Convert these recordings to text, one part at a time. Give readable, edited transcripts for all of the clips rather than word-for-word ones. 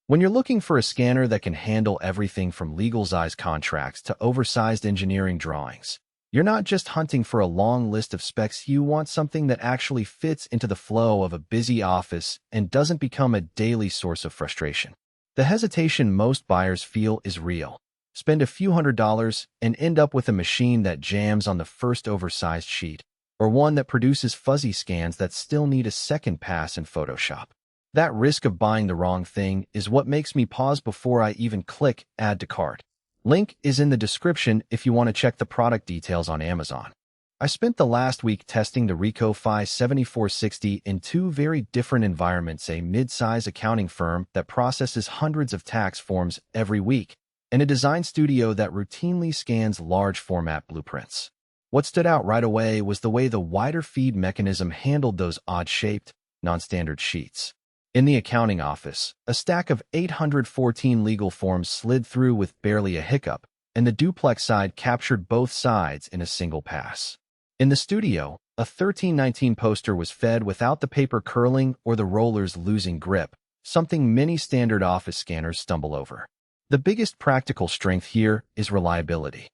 When you're looking for a scanner that can handle everything from legal size contracts to oversized engineering drawings, you're not just hunting for a long list of specs, you want something that actually fits into the flow of a busy office and doesn't become a daily source of frustration. The hesitation most buyers feel is real. Spend a few $100s and end up with a machine that jams on the first oversized sheet, or one that produces fuzzy scans that still need a second pass in Photoshop. That risk of buying the wrong thing is what makes me pause before I even click Add to Cart. Link is in the description if you want to check the product details on Amazon. I spent the last week testing the RICOH PHY 7460 in two very different environments: a mid-size accounting firm that processes hundreds of tax forms every week, and a design studio that routinely scans large format blueprints. What stood out right away was the way the wider feed mechanism handled those odd-shaped, non-standard sheets. In the accounting office, a stack of 814 legal forms slid through with barely a hiccup, and the Duplex side captured both sides in a single pass. In the studio, a 1319 poster was fed without the paper curling or the rollers losing grip, something many standard office scanners stumble over. The biggest practical strength here is reliability.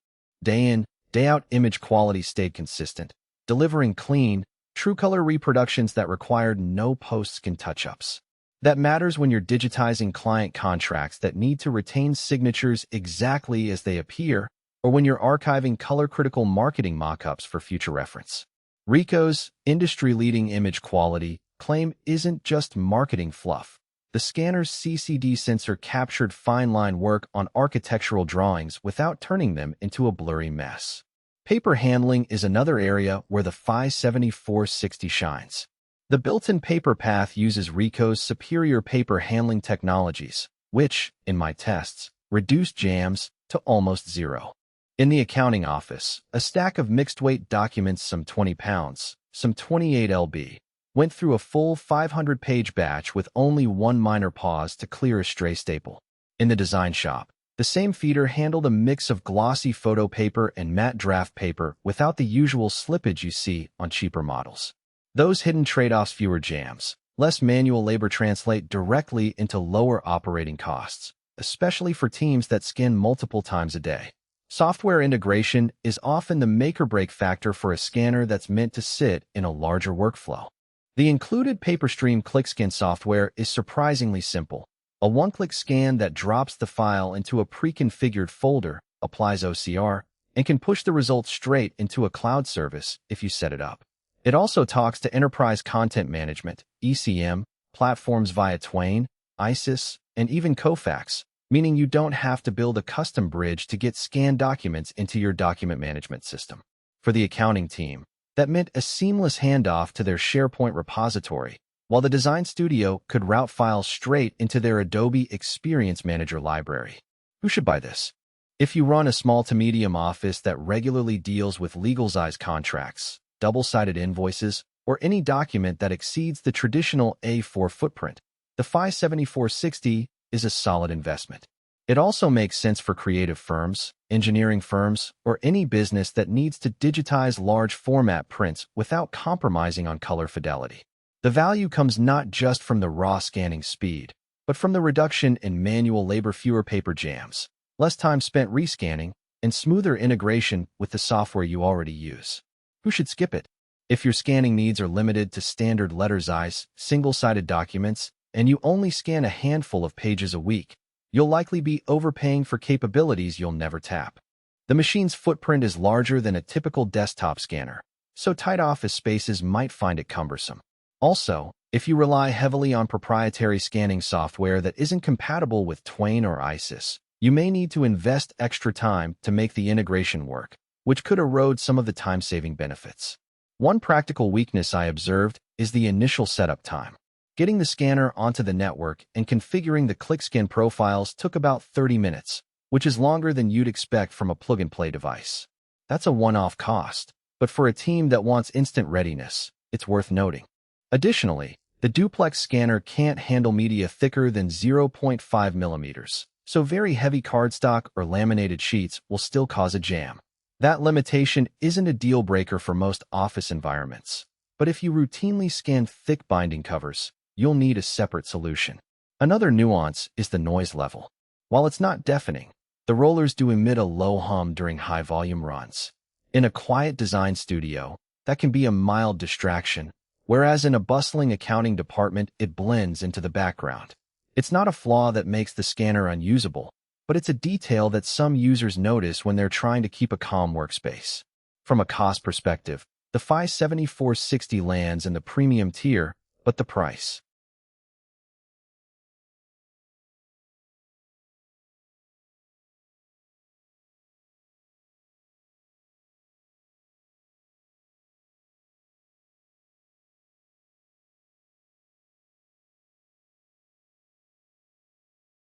Day in, day out, image quality stayed consistent, delivering clean, true-color reproductions that required no post-scan touch-ups. That matters when you're digitizing client contracts that need to retain signatures exactly as they appear, or when you're archiving color-critical marketing mock-ups for future reference. RICOH's industry-leading image quality claim isn't just marketing fluff. The scanner's CCD sensor captured fine-line work on architectural drawings without turning them into a blurry mess. Paper handling is another area where the PHY 7460 shines. The built-in paper path uses RICOH's superior paper handling technologies, which, in my tests, reduced jams to almost zero. In the accounting office, a stack of mixed-weight documents, some 20 pounds, some 28 lb, went through a full 500-page batch with only one minor pause to clear a stray staple. In the design shop, the same feeder handled a mix of glossy photo paper and matte draft paper without the usual slippage you see on cheaper models. Those hidden trade-offs, fewer jams, less manual labor, translate directly into lower operating costs, especially for teams that scan multiple times a day. Software integration is often the make-or-break factor for a scanner that's meant to sit in a larger workflow. The included PaperStream ClickScan software is surprisingly simple. A one-click scan that drops the file into a pre-configured folder, applies OCR, and can push the results straight into a cloud service if you set it up. It also talks to enterprise content management, ECM, platforms via TWAIN, ISIS, and even Kofax, meaning you don't have to build a custom bridge to get scanned documents into your document management system. For the accounting team, that meant a seamless handoff to their SharePoint repository, while the design studio could route files straight into their Adobe Experience Manager library. Who should buy this? If you run a small to medium office that regularly deals with legal size contracts, double-sided invoices, or any document that exceeds the traditional A4 footprint, the PHY 7460 is a solid investment. It also makes sense for creative firms, engineering firms, or any business that needs to digitize large format prints without compromising on color fidelity. The value comes not just from the raw scanning speed, but from the reduction in manual labor, fewer paper jams, less time spent rescanning, and smoother integration with the software you already use. Who should skip it? If your scanning needs are limited to standard letter size, single-sided documents, and you only scan a handful of pages a week, you'll likely be overpaying for capabilities you'll never tap. The machine's footprint is larger than a typical desktop scanner, so tight office spaces might find it cumbersome. Also, if you rely heavily on proprietary scanning software that isn't compatible with TWAIN or ISIS, you may need to invest extra time to make the integration work, which could erode some of the time-saving benefits. One practical weakness I observed is the initial setup time. Getting the scanner onto the network and configuring the ClickScan profiles took about 30 minutes, which is longer than you'd expect from a plug-and-play device. That's a one-off cost, but for a team that wants instant readiness, it's worth noting. Additionally, the Duplex scanner can't handle media thicker than 0.5 millimeters, so very heavy cardstock or laminated sheets will still cause a jam. That limitation isn't a deal breaker for most office environments, but if you routinely scan thick binding covers, you'll need a separate solution. Another nuance is the noise level. While it's not deafening, the rollers do emit a low hum during high-volume runs. In a quiet design studio, that can be a mild distraction, whereas in a bustling accounting department, it blends into the background. It's not a flaw that makes the scanner unusable, but it's a detail that some users notice when they're trying to keep a calm workspace. From a cost perspective, the FI 7460 lands in the premium tier, but the price.